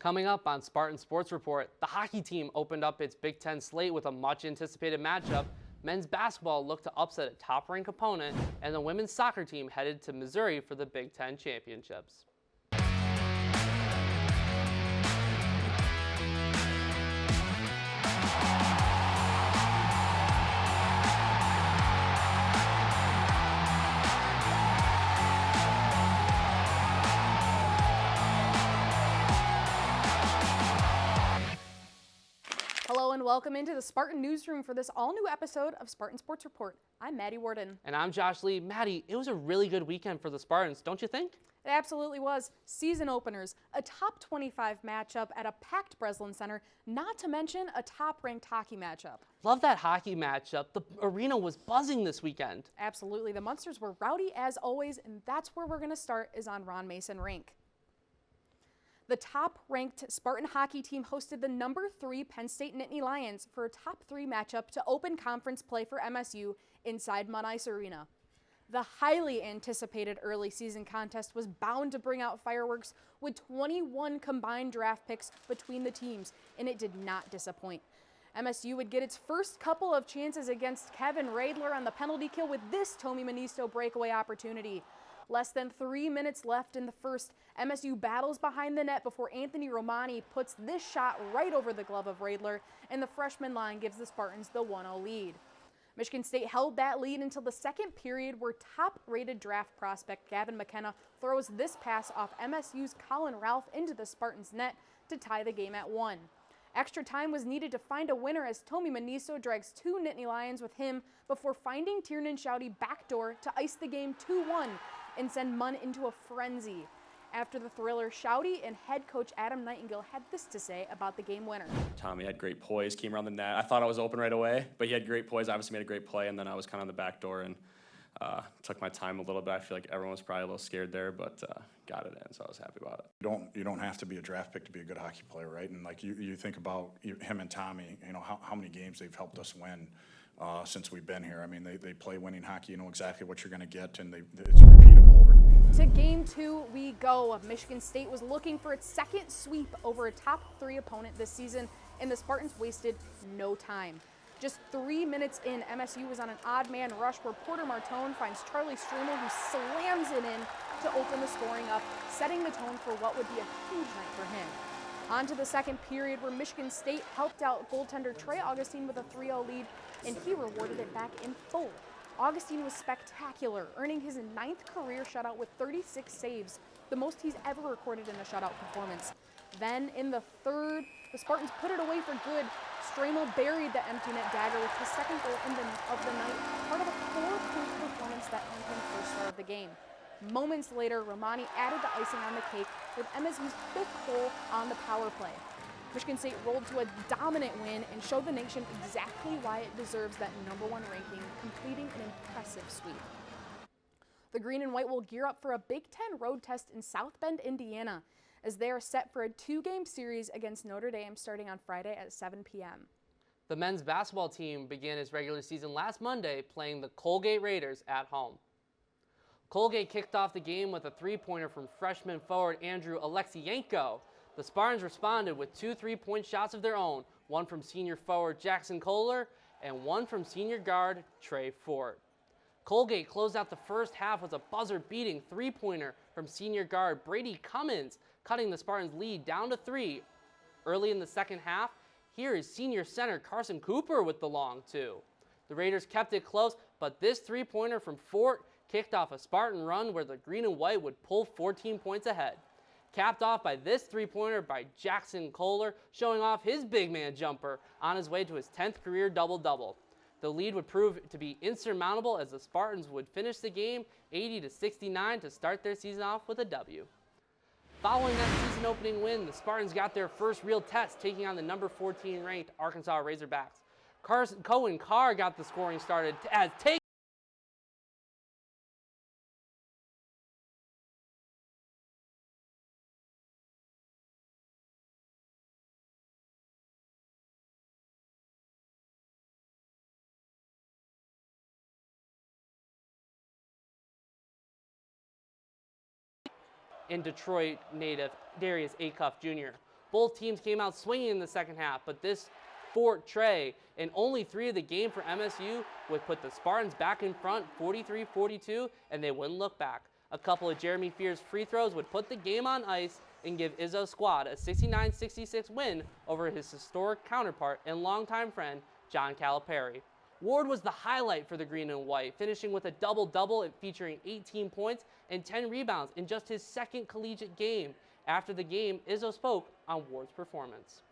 Coming up on Spartan Sports Report, the hockey team opened up its Big Ten slate with a much-anticipated matchup. Men's basketball looked to upset a top-ranked opponent, and the women's soccer team headed to Missouri for the Big Ten championships. Hello and welcome into the Spartan Newsroom for this all-new episode of Spartan Sports Report. I'm Maddie Warden. And I'm Josh Lee. Maddie, it was a really good weekend for the Spartans, don't you think? It absolutely was. Season openers, a top 25 matchup at a packed Breslin Center, not to mention a top-ranked hockey matchup. Love that hockey matchup. The arena was buzzing this weekend. Absolutely. The Munsters were rowdy as always, and that's where we're going to start is on Ron Mason Rink. The top-ranked Spartan hockey team hosted the number 3 Penn State Nittany Lions for a top 3 matchup to open conference play for MSU inside Mud Ice Arena. The highly anticipated early season contest was bound to bring out fireworks with 21 combined draft picks between the teams, and it did not disappoint. MSU would get its first couple of chances against Kevin Radler on the penalty kill with this Tommy Manisto breakaway opportunity. Less than 3 minutes left in the first, MSU battles behind the net before Anthony Romani puts this shot right over the glove of Radler, and the freshman line gives the Spartans the 1-0 lead. Michigan State held that lead until the second period where top-rated draft prospect Gavin McKenna throws this pass off MSU's Colin Ralph into the Spartans' net to tie the game at 1. Extra time was needed to find a winner as Tommy Manisto drags 2 Nittany Lions with him before finding Tiernan Schaude backdoor to ice the game 2-1 and send Munn into a frenzy. After the thriller, Schaude and head coach Adam Nightingale had this to say about the game winner. Tommy had great poise, came around the net. I thought I was open right away, but he had great poise, obviously made a great play, and then I was kind of on the back door and took my time a little bit. I feel like everyone was probably a little scared there, but got it in, so I was happy about it. You don't have to be a draft pick to be a good hockey player, right? And like you think about him and Tommy, you know, how many games they've helped us win since we've been here. I mean, they play winning hockey, you know exactly what you're going to get, and it's repeatable. To game 2 we go. Michigan State was looking for its second sweep over a top 3 opponent this season, and the Spartans wasted no time. Just 3 minutes in, MSU was on an odd man rush where Porter Martone finds Charlie Stremel, who slams it in to open the scoring up, setting the tone for what would be a huge night for him. On to the second period where Michigan State helped out goaltender Trey Augustine with a 3-0 lead, and he rewarded it back in full. Augustine was spectacular, earning his 9th career shutout with 36 saves, the most he's ever recorded in a shutout performance. Then in the third, the Spartans put it away for good. Stremel buried the empty net dagger with his second goal of the night, part of a 4-point performance that earned him first star of the game. Moments later, Romani added the icing on the cake with MSU's 5th goal on the power play. Michigan State rolled to a dominant win and showed the nation exactly why it deserves that #1 ranking, completing an impressive sweep. The Green and White will gear up for a Big Ten road test in South Bend, Indiana, as they are set for a 2-game series against Notre Dame starting on Friday at 7 p.m. The men's basketball team began its regular season last Monday playing the Colgate Raiders at home. Colgate kicked off the game with a 3-pointer from freshman forward Andrew Alexienko. The Spartans responded with 2 3-point shots of their own, one from senior forward Jackson Kohler and one from senior guard Trey Fort. Colgate closed out the first half with a buzzer-beating 3-pointer from senior guard Brady Cummins, cutting the Spartans' lead down to 3. Early in the second half, here is senior center Carson Cooper with the long 2. The Raiders kept it close, but this 3-pointer from Fort kicked off a Spartan run where the Green and White would pull 14 points ahead. Capped off by this 3-pointer by Jackson Kohler, showing off his big man jumper on his way to his 10th career double-double. The lead would prove to be insurmountable as the Spartans would finish the game 80-69 to start their season off with a W. Following that season opening win, the Spartans got their first real test taking on the number 14 ranked Arkansas Razorbacks. Cohen Carr got the scoring started as and Detroit native Darius Acuff Jr. Both teams came out swinging in the second half, but this Fort Trey and only 3 of the game for MSU would put the Spartans back in front 43-42, and they wouldn't look back. A couple of Jeremy Fear's free throws would put the game on ice and give Izzo's squad a 69-66 win over his historic counterpart and longtime friend, John Calipari. Ward was the highlight for the green and white, finishing with a double-double featuring 18 points and 10 rebounds in just his second collegiate game. After the game, Izzo spoke on Ward's performance.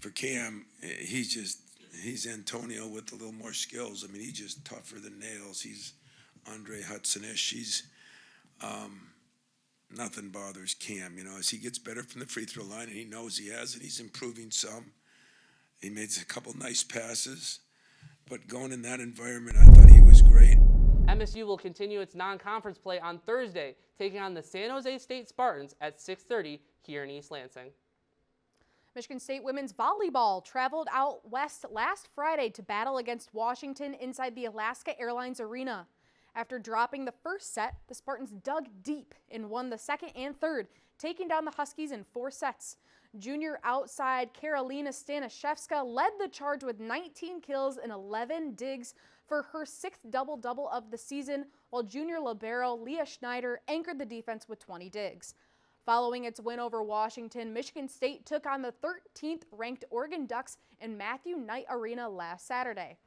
For Cam, he's Antonio with a little more skills. I mean, he's just tougher than nails. He's Andre Hudson-ish. He's nothing bothers Cam, as he gets better from the free throw line, and he knows he has it. He's improving some. He made a couple nice passes. But going in that environment, I thought he was great. MSU will continue its non-conference play on Thursday, taking on the San Jose State Spartans at 6:30 here in East Lansing. Michigan State women's volleyball traveled out west last Friday to battle against Washington inside the Alaska Airlines Arena. After dropping the first set, the Spartans dug deep and won the second and third, taking down the Huskies in 4 sets. Junior outside Karolina Staniszewska led the charge with 19 kills and 11 digs for her 6th double-double of the season, while junior libero Leah Schneider anchored the defense with 20 digs. Following its win over Washington, Michigan State took on the 13th ranked Oregon Ducks in Matthew Knight Arena last Saturday.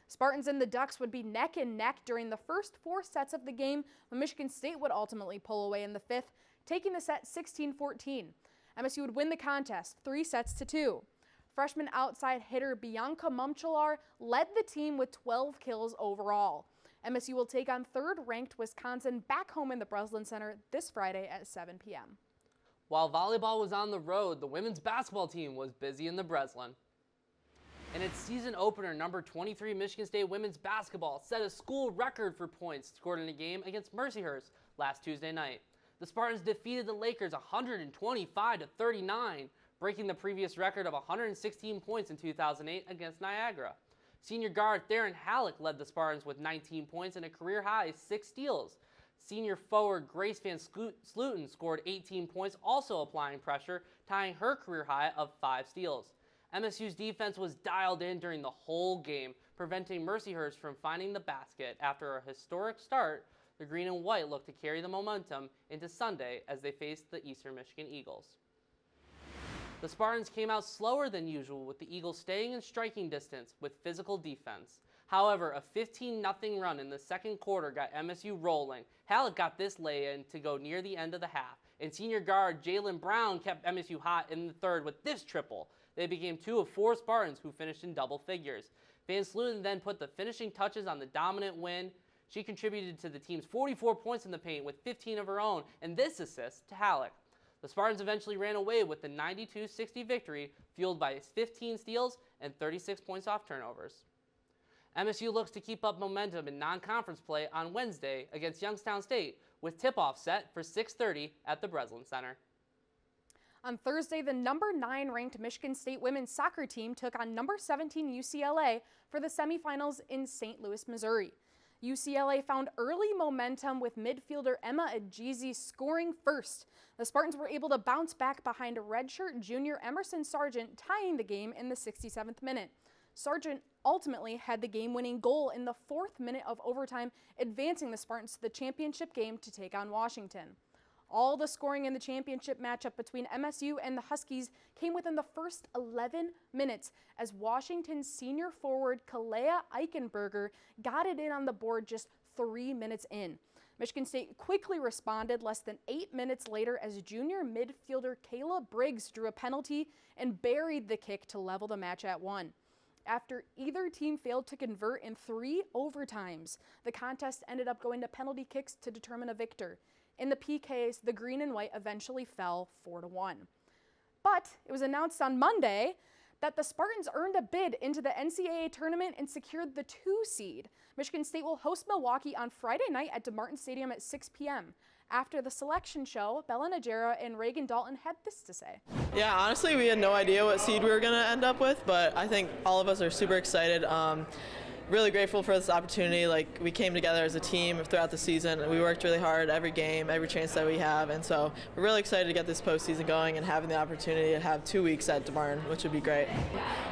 Spartans and the Ducks would be neck and neck during the first 4 sets of the game, but Michigan State would ultimately pull away in the 5th, taking the set 16-14. MSU would win the contest 3-2. Freshman outside hitter Bianca Mumchalar led the team with 12 kills overall. MSU will take on 3rd-ranked Wisconsin back home in the Breslin Center this Friday at 7 p.m. While volleyball was on the road, the women's basketball team was busy in the Breslin. In its season opener, number 23 Michigan State women's basketball set a school record for points scored in a game against Mercyhurst last Tuesday night. The Spartans defeated the Lakers 125-39, breaking the previous record of 116 points in 2008 against Niagara. Senior guard Theron Halleck led the Spartans with 19 points and a career-high 6 steals. Senior forward Grace Van Sluten scored 18 points, also applying pressure, tying her career high of 5 steals. MSU's defense was dialed in during the whole game, preventing Mercyhurst from finding the basket. After a historic start, the green and white looked to carry the momentum into Sunday as they faced the Eastern Michigan Eagles. The Spartans came out slower than usual, with the Eagles staying in striking distance with physical defense. However, a 15-0 run in the second quarter got MSU rolling. Halleck got this lay-in to go near the end of the half, and senior guard Jalen Brown kept MSU hot in the third with this triple. They became 2 of 4 Spartans who finished in double figures. Van Sluten then put the finishing touches on the dominant win. She contributed to the team's 44 points in the paint with 15 of her own, and this assist to Halleck. The Spartans eventually ran away with the 92-60 victory, fueled by 15 steals and 36 points off turnovers. MSU looks to keep up momentum in non-conference play on Wednesday against Youngstown State, with tip-off set for 6:30 at the Breslin Center. On Thursday, the number 9 ranked Michigan State women's soccer team took on number 17 UCLA for the semifinals in St. Louis, Missouri. UCLA found early momentum with midfielder Emma Ejizi scoring first. The Spartans were able to bounce back behind redshirt junior Emerson Sargent tying the game in the 67th minute. Sargent ultimately had the game-winning goal in the 4th minute of overtime, advancing the Spartans to the championship game to take on Washington. All the scoring in the championship matchup between MSU and the Huskies came within the first 11 minutes as Washington's senior forward Kalea Eichenberger got it in on the board just 3 minutes in. Michigan State quickly responded less than 8 minutes later as junior midfielder Kayla Briggs drew a penalty and buried the kick to level the match at 1. After either team failed to convert in 3 overtimes, the contest ended up going to penalty kicks to determine a victor. In the PKs, the green and white eventually fell 4-1. But it was announced on Monday that the Spartans earned a bid into the NCAA tournament and secured the 2 seed. Michigan State will host Milwaukee on Friday night at DeMartin Stadium at 6 p.m. After the selection show, Bella Najera and Reagan Dalton had this to say. Yeah, honestly, we had no idea what seed we were going to end up with, but I think all of us are super excited. really grateful for this opportunity. Like, we came together as a team throughout the season, and we worked really hard every game, every chance that we have, and so we're really excited to get this postseason going and having the opportunity to have 2 weeks at DeMartin, which would be great.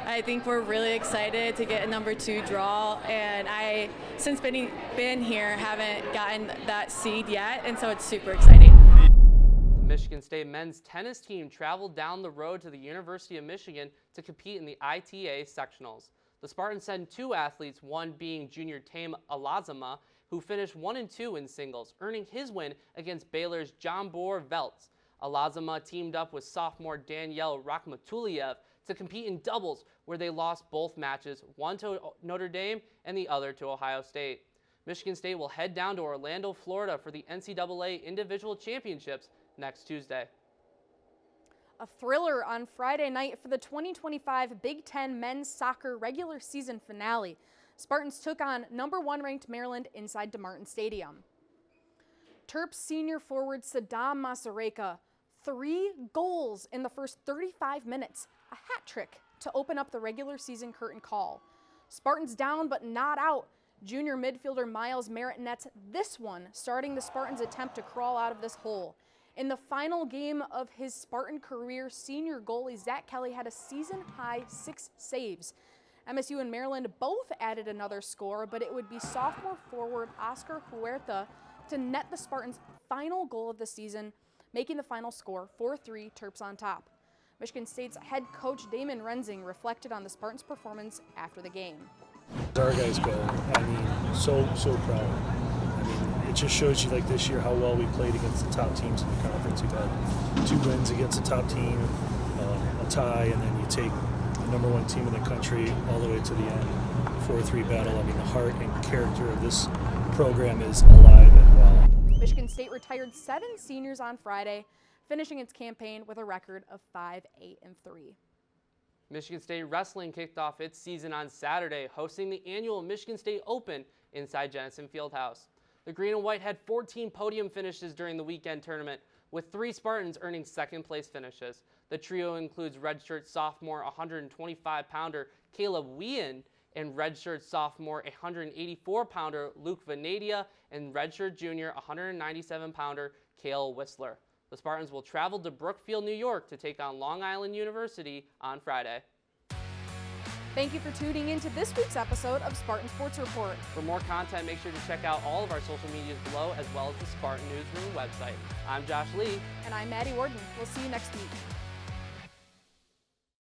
I think we're really excited to get a number 2 draw, and I, since been here, haven't gotten that seed yet, and so it's super exciting. The Michigan State men's tennis team traveled down the road to the University of Michigan to compete in the ITA sectionals. The Spartans sent 2 athletes, one being junior Tame Alazama, who finished 1-2 in singles, earning his win against Baylor's Jambor Veltz. Alazama teamed up with sophomore Danielle Rakhmatuliev to compete in doubles, where they lost both matches, one to Notre Dame and the other to Ohio State. Michigan State will head down to Orlando, Florida for the NCAA Individual Championships next Tuesday. A thriller on Friday night for the 2025 Big Ten men's soccer regular season finale. Spartans took on number 1 ranked Maryland inside DeMartin Stadium. Terps senior forward Saddam Masareka, 3 goals in the first 35 minutes, a hat trick to open up the regular season curtain call. Spartans down but not out. Junior midfielder Miles Merritt nets this one, starting the Spartans' attempt to crawl out of this hole. In the final game of his Spartan career, senior goalie Zach Kelly had a season-high 6 saves. MSU and Maryland both added another score, but it would be sophomore forward Oscar Huerta to net the Spartans' final goal of the season, making the final score 4-3, Terps on top. Michigan State's head coach Damon Rensing reflected on the Spartans' performance after the game. Our guys go, I mean, so proud. I mean, it just shows you, like, this year how well we played against the top teams in the conference. We've had 2 wins against the top team, a tie, and then you take the number 1 team in the country all the way to the end, 4-3 battle. I mean, the heart and character of this program is alive and well. Michigan State retired 7 seniors on Friday, finishing its campaign with a record of 5-8-3. Michigan State Wrestling kicked off its season on Saturday, hosting the annual Michigan State Open inside Jenison Fieldhouse. The Green and White had 14 podium finishes during the weekend tournament, with 3 Spartans earning second-place finishes. The trio includes redshirt sophomore 125-pounder Caleb Wien and redshirt sophomore 184-pounder Luke Venadia and redshirt junior 197-pounder Cale Whistler. The Spartans will travel to Brookfield, New York to take on Long Island University on Friday. Thank you for tuning in to this week's episode of Spartan Sports Report. For more content, make sure to check out all of our social medias below, as well as the Spartan Newsroom website. I'm Josh Lee. And I'm Maddie Warden. We'll see you next week.